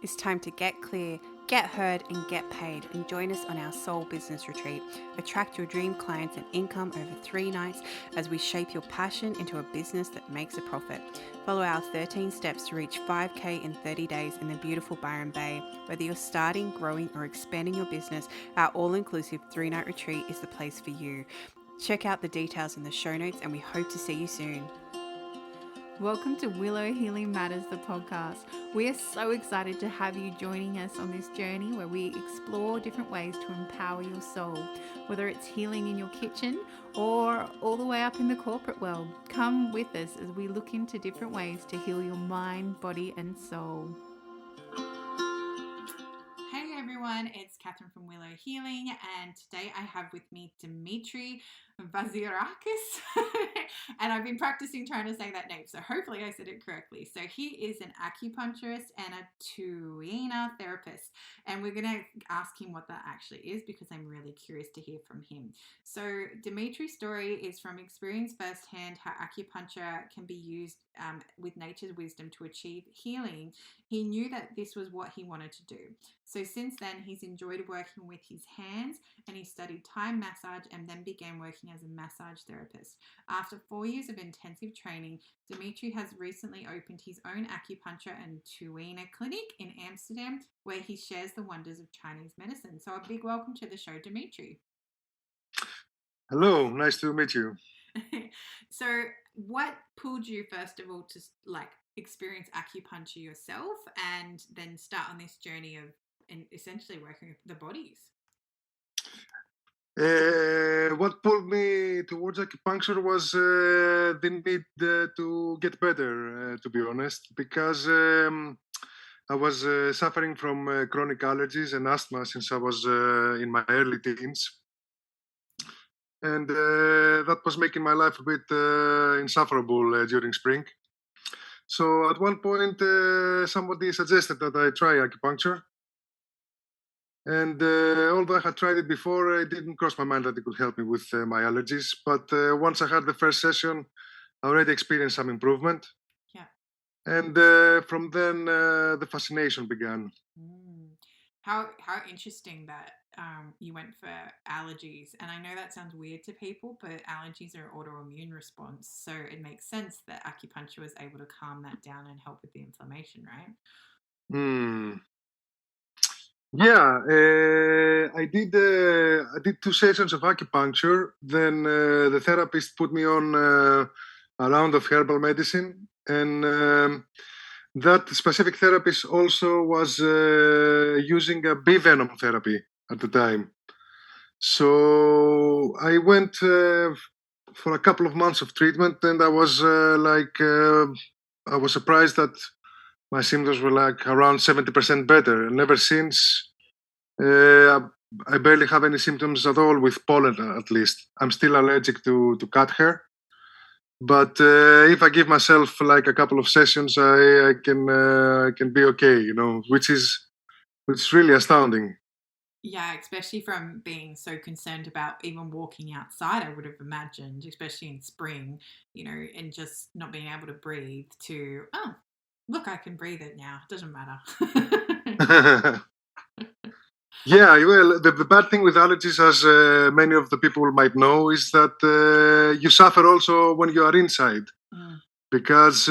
It's time to get clear, get heard, and get paid. And join us on our Soul Business Retreat. Attract your dream clients and income over 3 nights as we shape your passion into a business that makes a profit. Follow our 13 steps to reach 5K in 30 days in the beautiful Byron Bay. Whether you're starting, growing, or expanding your business, our all-inclusive 3-night retreat is the place for you. Check out the details in the show notes, and we hope to see you soon. Welcome to Willow Healing Matters, the podcast. We are so excited to have you joining us on this journey where we explore different ways to empower your soul, whether it's healing in your kitchen or all the way up in the corporate world. Come with us as we look into different ways to heal your mind, body, and soul. Hey everyone, it's Catherine from Willow Healing, and today I have with me Dimitris Vazirakis, and I've been practicing trying to say that name, so hopefully I said it correctly. So he is an acupuncturist and a Tuina therapist, and we're going to ask him what that actually is because I'm really curious to hear from him. So Dimitri's story is from experience firsthand how acupuncture can be used with nature's wisdom to achieve healing. He knew that this was what he wanted to do. So since then, he's enjoyed working with his hands, and he studied Thai massage and then began working as a massage therapist. After 4 years of intensive training, Dimitris has recently opened his own acupuncture and Tuina clinic in Amsterdam, where he shares the wonders of Chinese medicine. So a big welcome to the show, Dimitris. Hello, nice to meet you. So what pulled you, first of all, to experience acupuncture yourself and then start on this journey of essentially working with the bodies? What pulled me towards acupuncture was the need to get better, to be honest, because I was suffering from chronic allergies and asthma since I was in my early teens. And that was making my life a bit insufferable during spring. So at one point, somebody suggested that I try acupuncture. And although I had tried it before, it didn't cross my mind that it could help me with my allergies. But once I had the first session, I already experienced some improvement. Yeah. And from then, the fascination began. How interesting that you went for allergies. And I know that sounds weird to people, but allergies are an autoimmune response. So it makes sense that acupuncture was able to calm that down and help with the inflammation, right? Yeah, I did 2 sessions of acupuncture. Then the therapist put me on a round of herbal medicine, and that specific therapist also was using a bee venom therapy at the time. So I went for a couple of months of treatment, and I was I was surprised that my symptoms were like around 70% better. And ever since, I barely have any symptoms at all with pollen, at least. I'm still allergic to cat hair. But if I give myself like a couple of sessions, I can be okay, which is really astounding. Yeah, especially from being so concerned about even walking outside, I would have imagined, especially in spring, and just not being able to breathe to, oh, look, I can breathe it now. It doesn't matter. Yeah, well, the bad thing with allergies, as many of the people might know, is that you suffer also when you are inside. Because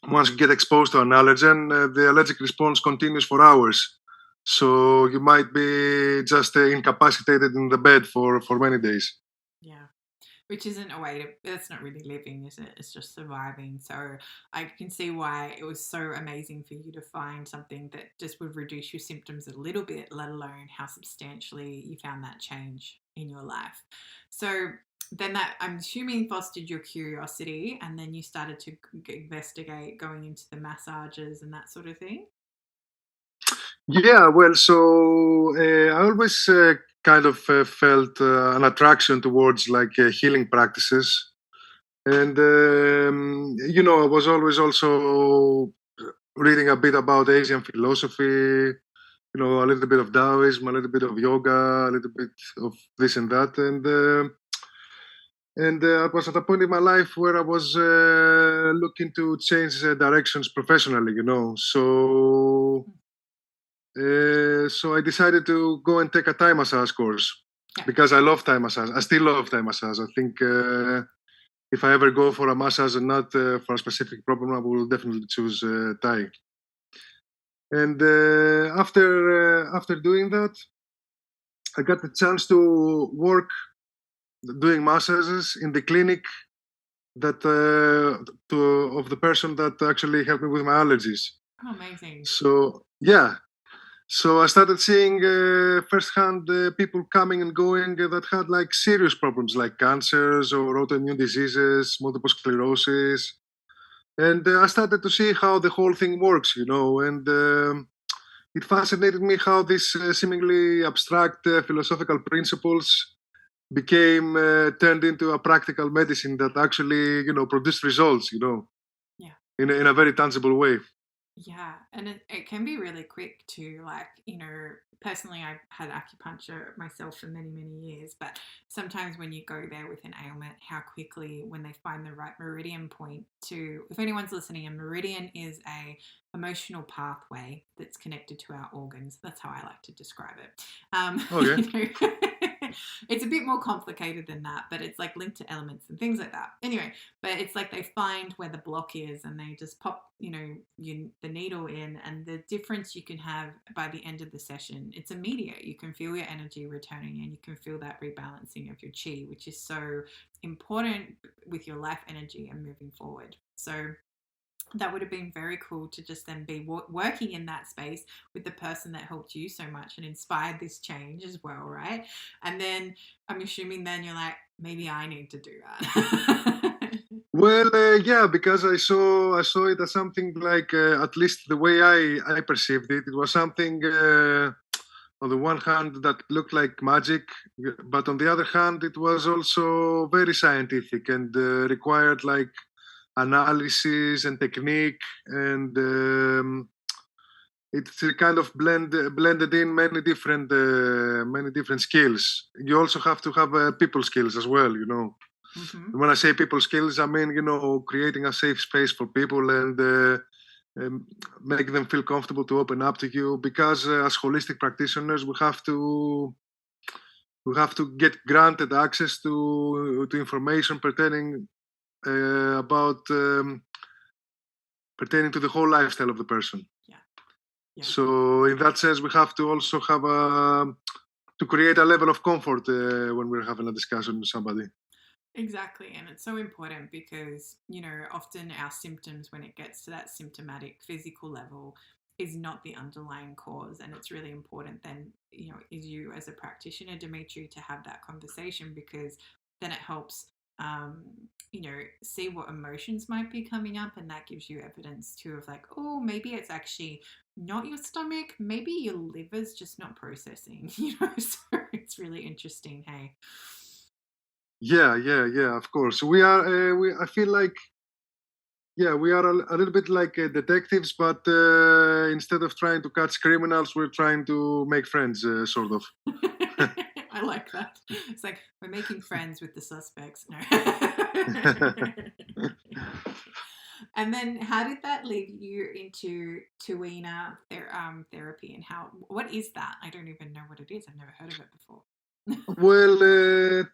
once you get exposed to an allergen, the allergic response continues for hours. So you might be just incapacitated in the bed for many days. Yeah, which isn't a way to, that's not really living, is it? It's just surviving. So I can see why it was so amazing for you to find something that just would reduce your symptoms a little bit, let alone how substantially you found that change in your life. So then that, I'm assuming, fostered your curiosity, and then you started to investigate going into the massages and that sort of thing. Yeah, well, so I always kind of felt an attraction towards like healing practices. And, I was always also reading a bit about Asian philosophy, a little bit of Taoism, a little bit of yoga, a little bit of this and that. And And I was at a point in my life where I was looking to change directions professionally, So I decided to go and take a Thai massage course Yeah. because I love Thai massage. I still love Thai massage. I think if I ever go for a massage and not for a specific problem, I will definitely choose Thai. And after doing that, I got the chance to work doing massages in the clinic that of the person that actually helped me with my allergies. Oh, amazing. So yeah, so I started seeing firsthand people coming and going that had like serious problems like cancers or autoimmune diseases, multiple sclerosis, and I started to see how the whole thing works, and it fascinated me how these seemingly abstract philosophical principles became turned into a practical medicine that actually, produced results, Yeah. in a very tangible way. Yeah, and it can be really quick too. Like, personally, I've had acupuncture myself for many, many years, but sometimes when you go there with an ailment, how quickly when they find the right meridian point if anyone's listening, a meridian is a emotional pathway that's connected to our organs. That's how I like to describe it. Okay. It's a bit more complicated than that, but it's like linked to elements and things like that. Anyway, but it's like they find where the block is and they just pop the needle in, and the difference you can have by the end of the session, it's immediate. You can feel your energy returning and you can feel that rebalancing of your chi, which is so important with your life energy and moving forward. So that would have been very cool to just then be working in that space with the person that helped you so much and inspired this change as well, right? And then I'm assuming then you're like, maybe I need to do that. Well, yeah, because I saw it as something like at least the way I perceived it, it was something on the one hand that looked like magic, but on the other hand, it was also very scientific and required like analysis and technique, and it's a kind of blended in many different skills. You also have to have people skills as well, Mm-hmm. When I say people skills, I mean, creating a safe space for people and make them feel comfortable to open up to you. Because as holistic practitioners, we have to get granted access to information about pertaining to the whole lifestyle of the person. Yeah. Yeah. So in that sense, we have to also have to create a level of comfort when we're having a discussion with somebody. Exactly. And it's so important because, often our symptoms, when it gets to that symptomatic physical level, is not the underlying cause. And it's really important then, is you as a practitioner, Dimitri, to have that conversation, because then it helps, see what emotions might be coming up. And that gives you evidence too of like, oh, maybe it's actually not your stomach. Maybe your liver's just not processing, So it's really interesting. Hey. Yeah. Of course, I feel like, yeah, we are a little bit like detectives, but instead of trying to catch criminals, we're trying to make friends, sort of. I like that. It's like we're making friends with the suspects. No. And then, how did that lead you into Tuina therapy, and what is that? I don't even know what it is. I've never heard of it before. Well,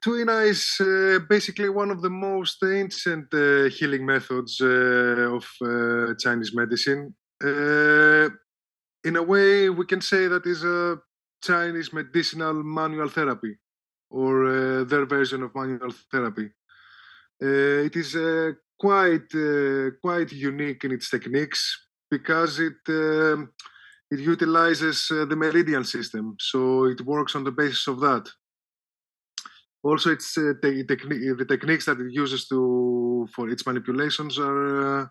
Tuina is basically one of the most ancient healing methods of Chinese medicine. In a way, we can say that is a Chinese medicinal manual therapy, or their version of manual therapy. It is quite unique in its techniques because it utilizes the meridian system, so it works on the basis of that. Also, it's the techniques that it uses for its manipulations are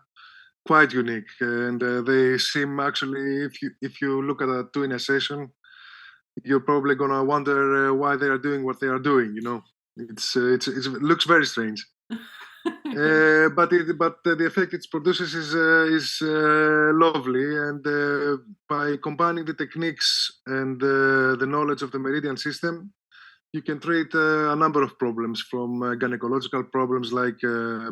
quite unique, and they seem actually, if you look at a Tuina session, you're probably gonna wonder why they are doing what they are doing. It looks very strange. But the effect it produces is lovely, and by combining the techniques and the knowledge of the meridian system, you can treat a number of problems, from gynecological problems like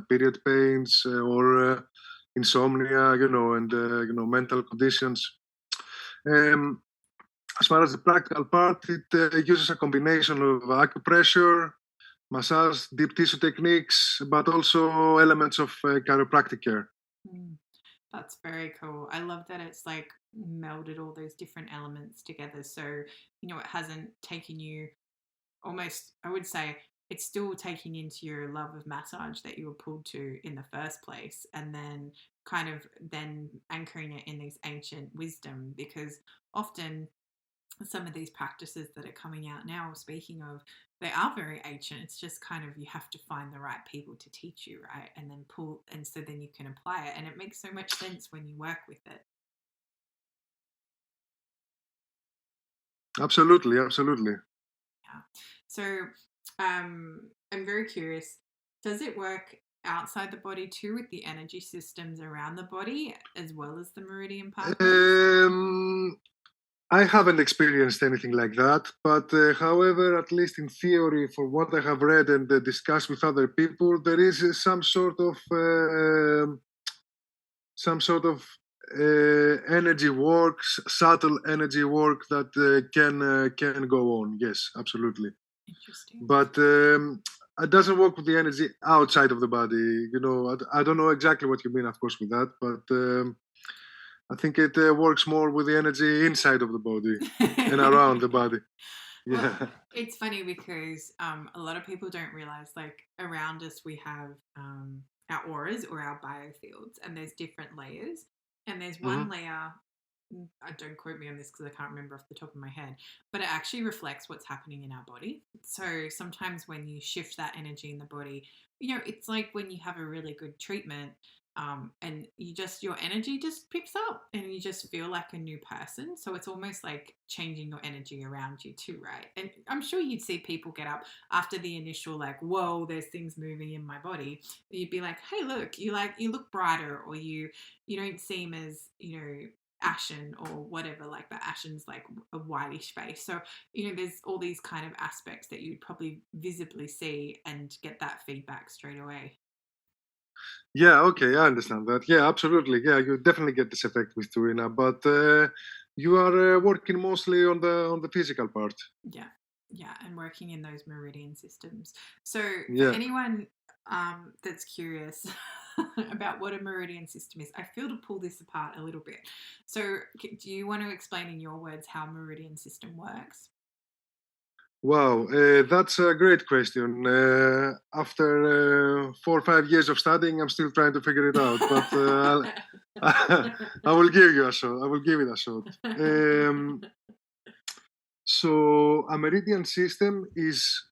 period pains or insomnia, and mental conditions. Um, as far as the practical part, it uses a combination of acupressure, massage, deep tissue techniques, but also elements of chiropractic care. Mm, that's very cool. I love that it's like melded all those different elements together. So, it hasn't taken you almost, I would say, it's still taking into your love of massage that you were pulled to in the first place, and then kind of then anchoring it in these ancient wisdom, because often some of these practices that are coming out now, speaking of, they are very ancient. It's just kind of, you have to find the right people to teach you, right? And then pull, and so then you can apply it. And it makes so much sense when you work with it. Absolutely, absolutely. Yeah. So I'm very curious, does it work outside the body too, with the energy systems around the body as well as the meridian pathways? Um, I haven't experienced anything like that, but however, at least in theory, for what I have read and discussed with other people, there is some sort of energy work, subtle energy work that can go on. Yes, absolutely. Interesting. But it doesn't work with the energy outside of the body. I don't know exactly what you mean, of course, with that, but I think it works more with the energy inside of the body and around the body. Well, Yeah. it's funny because a lot of people don't realize, like, around us we have our auras or our biofields, and there's different layers. And there's one Hmm. layer, don't quote me on this because I can't remember off the top of my head, but it actually reflects what's happening in our body. So sometimes when you shift that energy in the body, it's like when you have a really good treatment, and your energy just picks up and you just feel like a new person. So it's almost like changing your energy around you too, right? And I'm sure you'd see people get up after the initial, like, whoa, there's things moving in my body. You'd be like, hey, look, you look brighter, or you don't seem as, ashen or whatever. Like, the ashen's like a whitish face. So there's all these kind of aspects that you'd probably visibly see and get that feedback straight away. Yeah. Okay, I understand that. Yeah, absolutely. Yeah, you definitely get this effect with Tuina, but you are working mostly on the physical part. Yeah, yeah, and working in those meridian systems. So for Yeah. anyone that's curious about what a meridian system is, I feel to pull this apart a little bit. So do you want to explain in your words how a meridian system works? Wow, that's a great question. After 4 or 5 years of studying, I'm still trying to figure it out, but I will give you a shot. I will give it a shot. So, the a meridian system is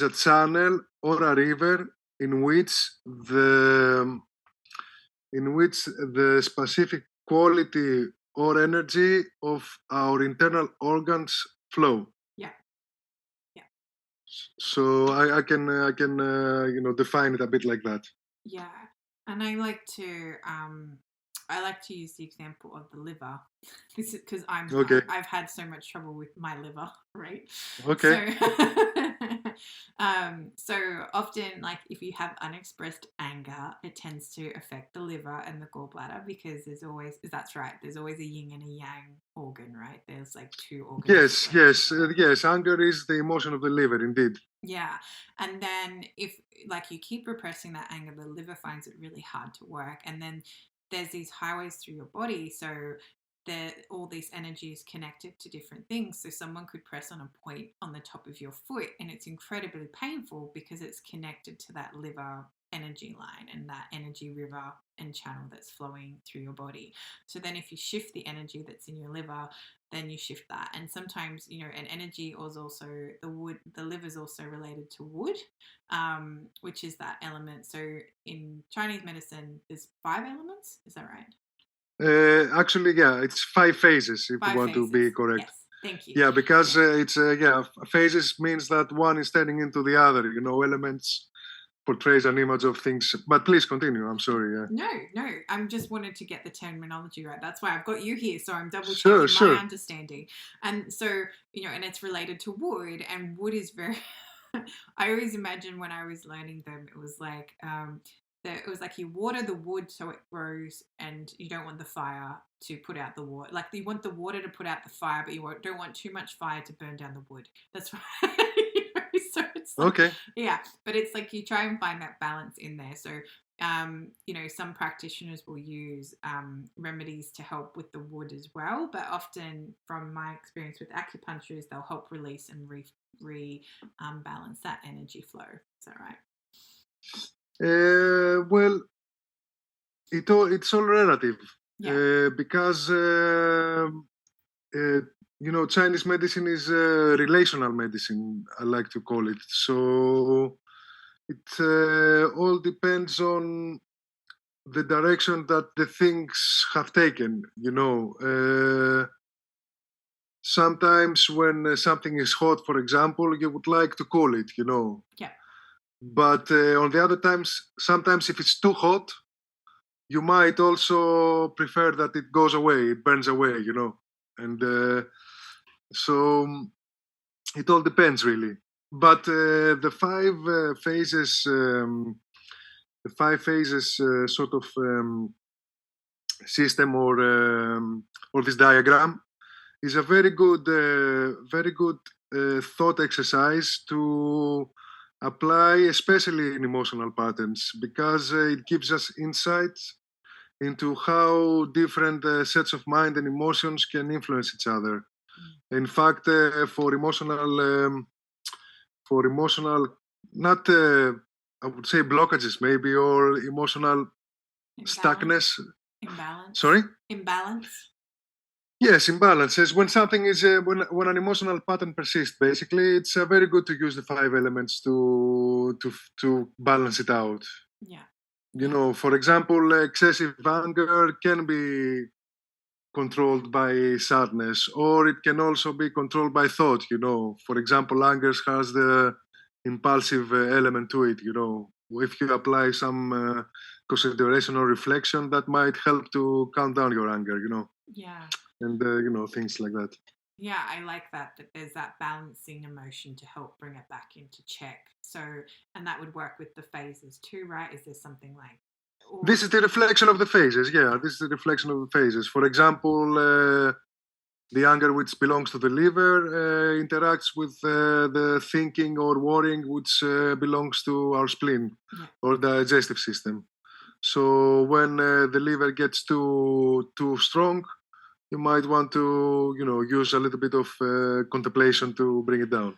a channel or a river in which the the specific quality or energy of our internal organs flow. Yeah, yeah, So I can define it a bit like that. yeah. And I like to use the example of the liver. This is because Okay. I've had so much trouble with my liver, right? Okay. So so often, like, if you have unexpressed anger, it tends to affect the liver and the gallbladder, because that's right, there's always a yin and a yang organ, right? There's like two organs that Yes. work Yes. together. Yes. Anger is the emotion of the liver, indeed. Yeah. And then if, like, you keep repressing that anger, the liver finds it really hard to work. And then there's these highways through your body. So all these energy is connected to different things. So someone could press on a point on the top of your foot and it's incredibly painful because it's connected to that liver energy line and that energy river and channel that's flowing through your body. So then if you shift the energy that's in your liver, then you shift that. And sometimes, an energy is also the liver is also related to wood, which is that element. So in Chinese medicine, there's 5 elements. Is that right? Actually, yeah, it's 5 phases if you Five want to be phases. correct. Yes. Thank you. Yeah, because it's yeah, phases means that one is turning into the other. Elements portrays an image of things. But please continue. I'm sorry. No, I'm just wanted to get the terminology right. That's why I've got you here. So I'm double Sure, checking my sure. understanding. And so, and it's related to wood, and wood is very, I always imagine when I was learning them, it was like, it was like you water the wood so it grows, and you don't want the fire to put out the water. Like you want the water to put out the fire, but you don't want too much fire to burn down the wood. That's right. So it's like, Okay. yeah, but it's like you try and find that balance in there. So some practitioners will use remedies to help with the wood as well, but often from my experience with acupuncture is they'll help release and balance that energy flow. Is that right? Well, it's all relative. Yeah. Because Chinese medicine is relational medicine, I like to call it. So it all depends on the direction that the things have taken. Sometimes when something is hot, for example, you would like to cool it. Yeah. But on the other times, sometimes if it's too hot, you might also prefer that it goes away, it burns away, and so it all depends really. But the five phases sort of system or this diagram is a very good thought exercise to apply, especially in emotional patterns, because it gives us insights into how different sets of mind and emotions can influence each other. In fact, for emotional, not I would say blockages maybe, or emotional stuckness. Imbalance. Sorry? Imbalance. Yes, imbalances. When something is when an emotional pattern persists, basically, it's very good to use the five elements to balance it out. Yeah. For example, excessive anger can be controlled by sadness, or it can also be controlled by thought. For example, anger has the impulsive element to it. If you apply some consideration or reflection, that might help to calm down your anger. Yeah. And things like that. Yeah, I like that there's that balancing emotion to help bring it back into check. So, and that would work with the phases too, right? Is there something like this is the reflection of the phases? Yeah, this is the reflection of the phases. For example, the anger which belongs to the liver interacts with the thinking or worrying which belongs to our spleen or digestive system. So when the liver gets too strong, you might want to, use a little bit of contemplation to bring it down.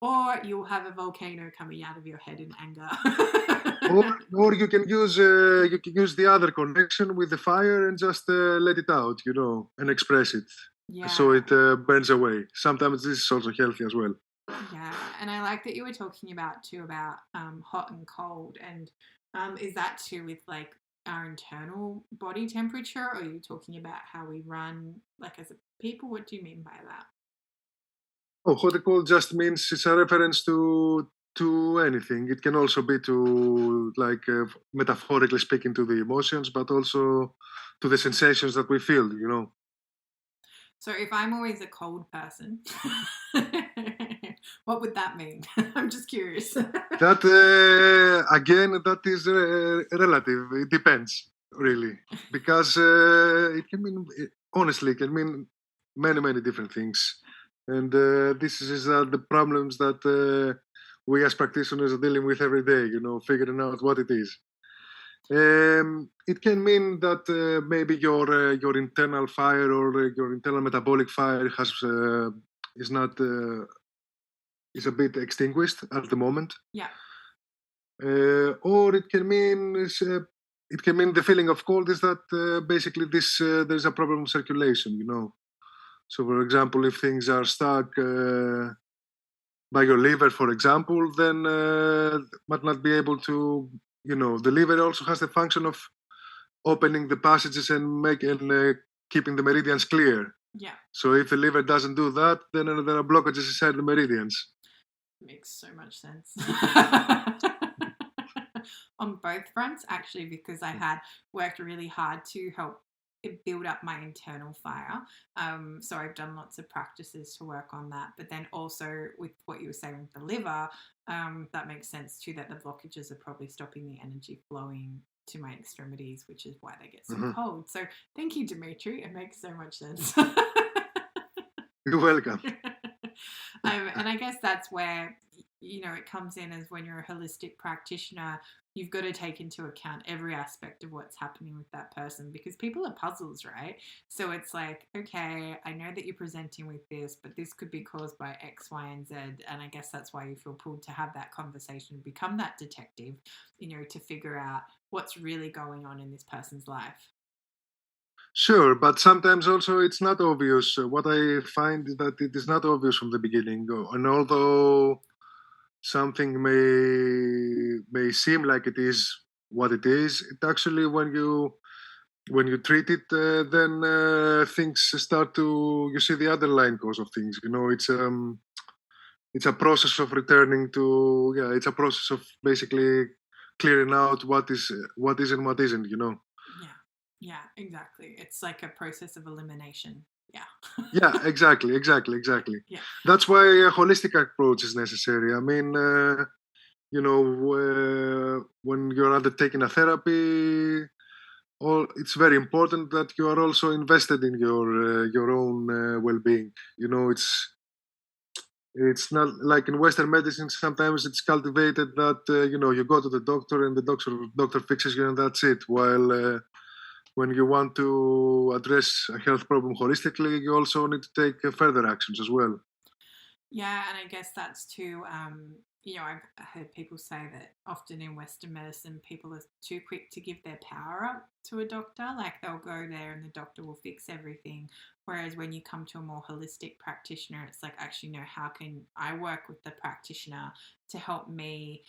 Or you'll have a volcano coming out of your head in anger. or you can use the other connection with the fire and just let it out, and express it. Yeah. So it burns away. Sometimes this is also healthy as well. Yeah, and I like that you were talking about hot and cold, and is that too with like our internal body temperature, or are you talking about how we run like as a people? What do you mean by that? Oh, hot and cold just means it's a reference to anything. It can also be to like metaphorically speaking to the emotions, but also to the sensations that we feel. So if I'm always a cold person, what would that mean? I'm just curious. That again, that is relative. It depends, really, because it can mean, honestly, it can mean many different things, and this is the problems that we as practitioners are dealing with every day. Figuring out what it is. It can mean that maybe your internal fire or your internal metabolic fire is a bit extinguished at the moment. Yeah. Or it can mean the feeling of cold is that basically there's a problem with circulation. So for example, if things are stuck by your liver, for example, then might not be able to. The liver also has the function of opening the passages and keeping the meridians clear. Yeah. So if the liver doesn't do that, then there are blockages inside the meridians. Makes so much sense. On both fronts, actually, because I had worked really hard to help build up my internal fire. So I've done lots of practices to work on that. But then also with what you were saying with the liver, that makes sense too, that the blockages are probably stopping the energy flowing to my extremities, which is why they get so cold. So thank you, Dimitri. It makes so much sense. You're welcome. And I guess that's where, it comes in as when you're a holistic practitioner, you've got to take into account every aspect of what's happening with that person, because people are puzzles, right? So it's like, okay, I know that you're presenting with this, but this could be caused by X, Y, and Z. And I guess that's why you feel pulled to have that conversation, become that detective, to figure out what's really going on in this person's life. Sure, but sometimes also it's not obvious. What I find is that it is not obvious from the beginning, and although something may seem like it is what it is, it actually when you treat it, then things start to you see the underlying cause of things. It's a process of returning to it's a process of basically clearing out what is and what isn't. Yeah, exactly. It's like a process of elimination. Yeah. Yeah, exactly. Yeah. That's why a holistic approach is necessary. I mean, when you're undertaking a therapy, it's very important that you are also invested in your own well-being. It's not like in Western medicine. Sometimes it's cultivated that you go to the doctor and the doctor fixes you and that's it. While when you want to address a health problem holistically, you also need to take further actions as well. Yeah, and I guess that's too. I've heard people say that often in Western medicine, people are too quick to give their power up to a doctor. Like they'll go there and the doctor will fix everything. Whereas when you come to a more holistic practitioner, it's like, actually, no, how can I work with the practitioner to help me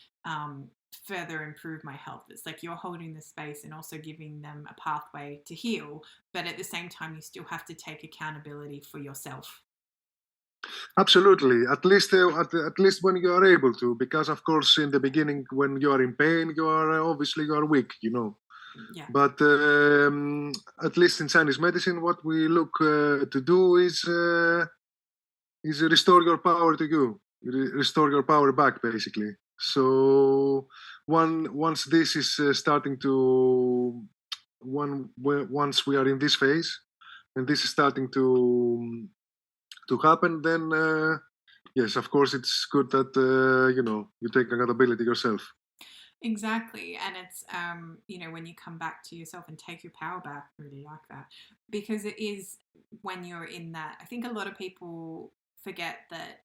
further improve my health? It's like you're holding the space and also giving them a pathway to heal. But at the same time, you still have to take accountability for yourself. Absolutely, at least when you are able to, because of course in the beginning when you are in pain, obviously you are weak. Yeah. But at least in Chinese medicine, what we look to do is restore your power to you, restore your power back, basically. So once this is starting to once we are in this phase, and this is starting to happen, then yes, of course, it's good that you take accountability yourself. Exactly. And it's, when you come back to yourself and take your power back, I really like that. Because it is when you're in that, I think a lot of people forget that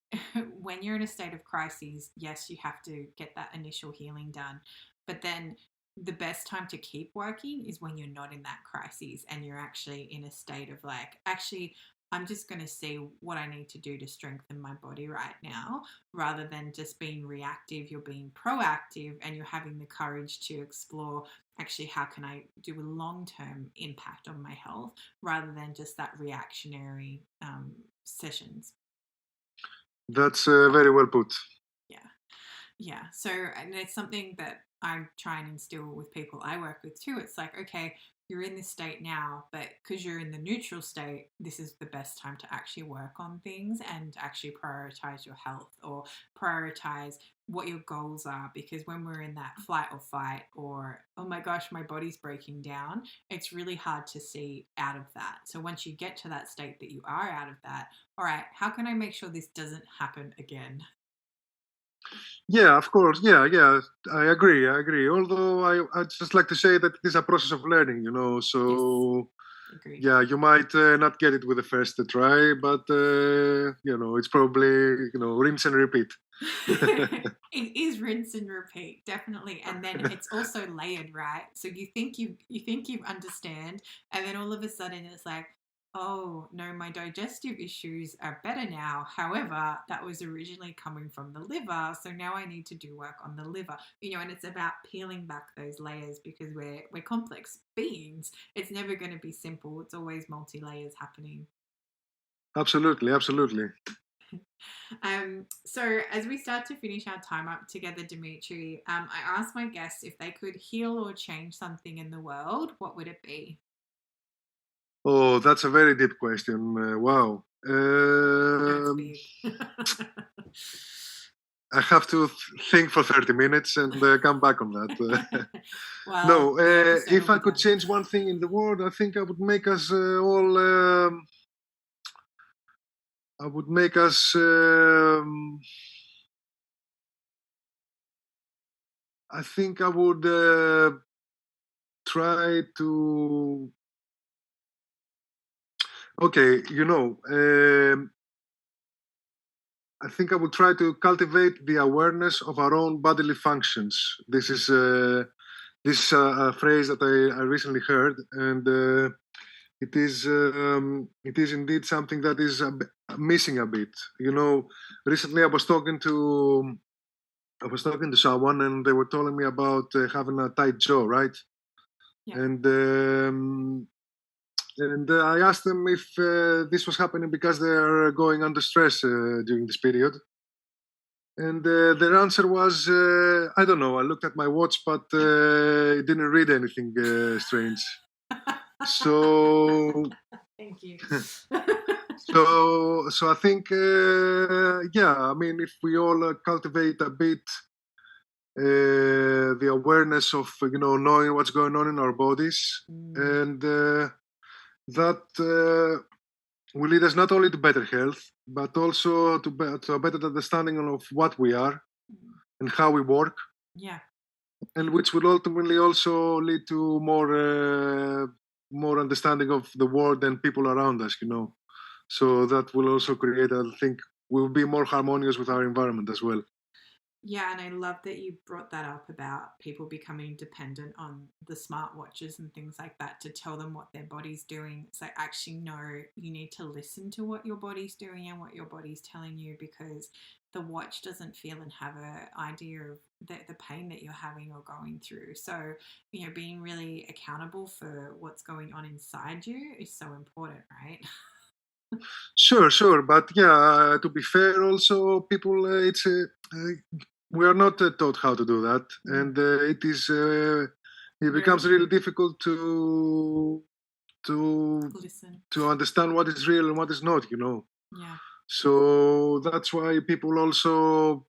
when you're in a state of crises, yes, you have to get that initial healing done. But then the best time to keep working is when you're not in that crisis and you're actually in a state of like, actually, I'm just going to see what I need to do to strengthen my body right now, rather than just being reactive. You're being proactive and you're having the courage to explore, actually, how can I do a long-term impact on my health, rather than just that reactionary sessions. That's very well put. Yeah. So, and it's something that I try and instill with people I work with too. It's like, okay, you're in this state now, but because you're in the neutral state, this is the best time to actually work on things and actually prioritize your health, or prioritize what your goals are. Because when we're in that flight or fight, or, oh my gosh, my body's breaking down, it's really hard to see out of that. So once you get to that state that you are out of that, all right, how can I make sure this doesn't happen again? Yeah, of course. Yeah. I agree. Although I just like to say that it is a process of learning. Yes, So agreed. yeah, you might not get it with the first try, but it's probably rinse and repeat. It is rinse and repeat, definitely. And then it's also layered, right? So you think you understand, and then all of a sudden it's like, oh no, my digestive issues are better now. However, that was originally coming from the liver, so now I need to do work on the liver. And it's about peeling back those layers, because we're complex beings. It's never going to be simple. It's always multi layers happening. Absolutely. So as we start to finish our time up together, Dimitri, I asked my guests if they could heal or change something in the world, what would it be? Oh, that's a very deep question. Wow. I know it's big. I have to think for 30 minutes and come back on that. Well, No, the episode will if I be could done. change one thing in the world, I think I would make us all. I would make us. I think I would try to. Okay, I think I would try to cultivate the awareness of our own bodily functions. This is a phrase that I recently heard, and it is indeed something that is missing a bit. Recently I was talking to someone, and they were telling me about having a tight jaw, right? Yeah. And I asked them if this was happening because they are going under stress during this period. And their answer was, I don't know. I looked at my watch, but it didn't read anything strange. So, Thank you. so I think, yeah. I mean, if we all cultivate a bit the awareness of knowing what's going on in our bodies, and that will lead us not only to better health, but also to a better understanding of what we are and how we work. Yeah. And which will ultimately also lead to more understanding of the world and people around us. So that will also create, I think, we'll be more harmonious with our environment as well. Yeah, and I love that you brought that up about people becoming dependent on the smartwatches and things like that to tell them what their body's doing. It's like, actually, no, you need to listen to what your body's doing and what your body's telling you, because the watch doesn't feel and have an idea of the pain that you're having or going through. So, being really accountable for what's going on inside you is so important, right? Sure, but yeah, to be fair, also people, we are not taught how to do that, and it becomes really difficult to Listen. to understand what is real and what is not. Yeah. So that's why people also,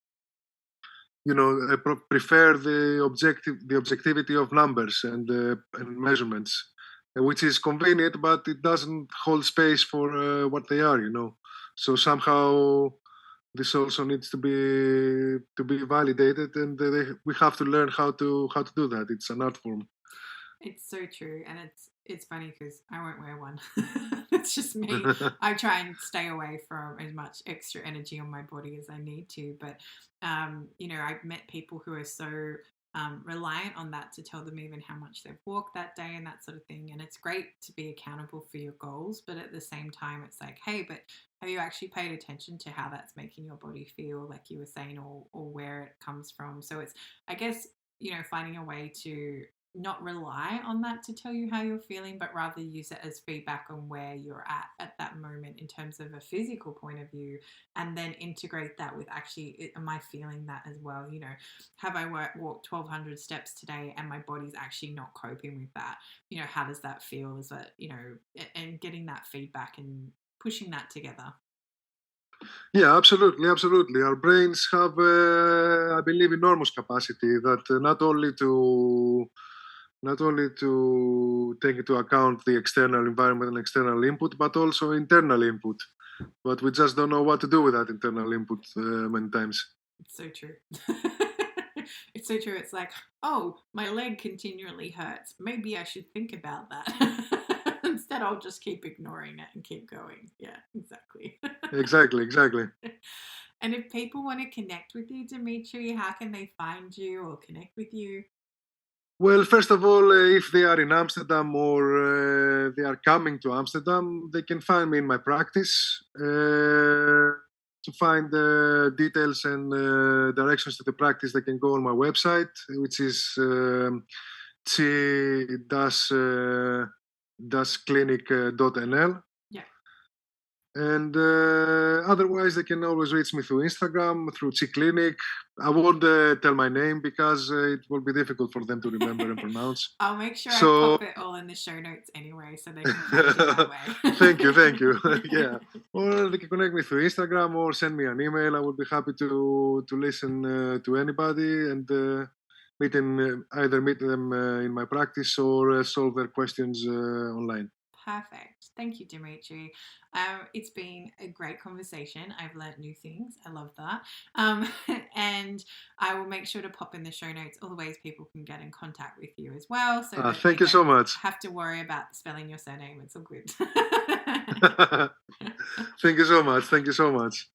prefer the objectivity of numbers and measurements, which is convenient, but it doesn't hold space for what they are. So somehow this also needs to be validated, and we have to learn how to do that. It's an art form. It's so true, and it's funny because I won't wear one. It's just me. I try and stay away from as much extra energy on my body as I need to. But I've met people who are so reliant on that to tell them even how much they've walked that day and that sort of thing. And it's great to be accountable for your goals, but at the same time, it's like, hey, but have you actually paid attention to how that's making your body feel, like you were saying, or where it comes from? So it's, I guess, finding a way to not rely on that to tell you how you're feeling, but rather use it as feedback on where you're at that moment in terms of a physical point of view, and then integrate that with, actually, am I feeling that as well? Have I walked 1,200 steps today and my body's actually not coping with that? How does that feel? Is that, and getting that feedback and pushing that together. Yeah, absolutely. Our brains have, I believe, enormous capacity that not only to take into account the external environment and external input, but also internal input. But we just don't know what to do with that internal input many times. It's so true. It's so true. It's like, oh, my leg continually hurts. Maybe I should think about that. Instead, I'll just keep ignoring it and keep going. Yeah, exactly. Exactly. And if people want to connect with you, Dimitri, how can they find you or connect with you? Well, first of all, if they are in Amsterdam or they are coming to Amsterdam, they can find me in my practice. To find details and directions to the practice, they can go on my website, which is chi-clinic.nl. Yeah. And otherwise, they can always reach me through Instagram, through Chi Clinic. I won't tell my name because it will be difficult for them to remember and pronounce. I'll make sure I So, pop it all in the show notes anyway, so they can find you that way. thank you. Yeah. Or they can connect me through Instagram or send me an email. I would be happy to listen to anybody and either meet them in my practice or solve their questions online. Perfect. Thank you, Dimitri. It's been a great conversation. I've learnt new things. I love that. And I will make sure to pop in the show notes all the ways people can get in contact with you as well, so that Thank they you so don't much. have to worry about spelling your surname. It's all good. Thank you so much. Thank you so much.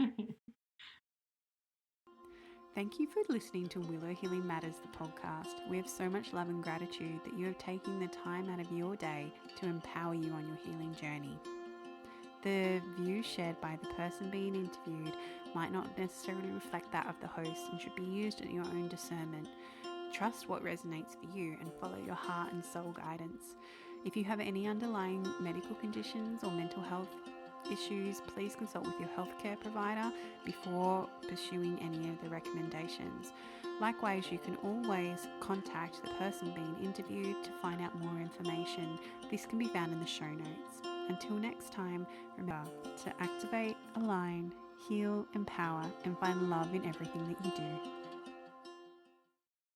Thank you for listening to Willow Healing Matters, the podcast. We have so much love and gratitude that you have taken the time out of your day to empower you on your healing journey. The views shared by the person being interviewed might not necessarily reflect that of the host and should be used at your own discernment. Trust what resonates for you and follow your heart and soul guidance. If you have any underlying medical conditions or mental health issues, please consult with your healthcare provider before pursuing any of the recommendations. Likewise, you can always contact the person being interviewed to find out more information. This can be found in the show notes. Until next time, remember to activate, align, heal, empower, and find love in everything that you do.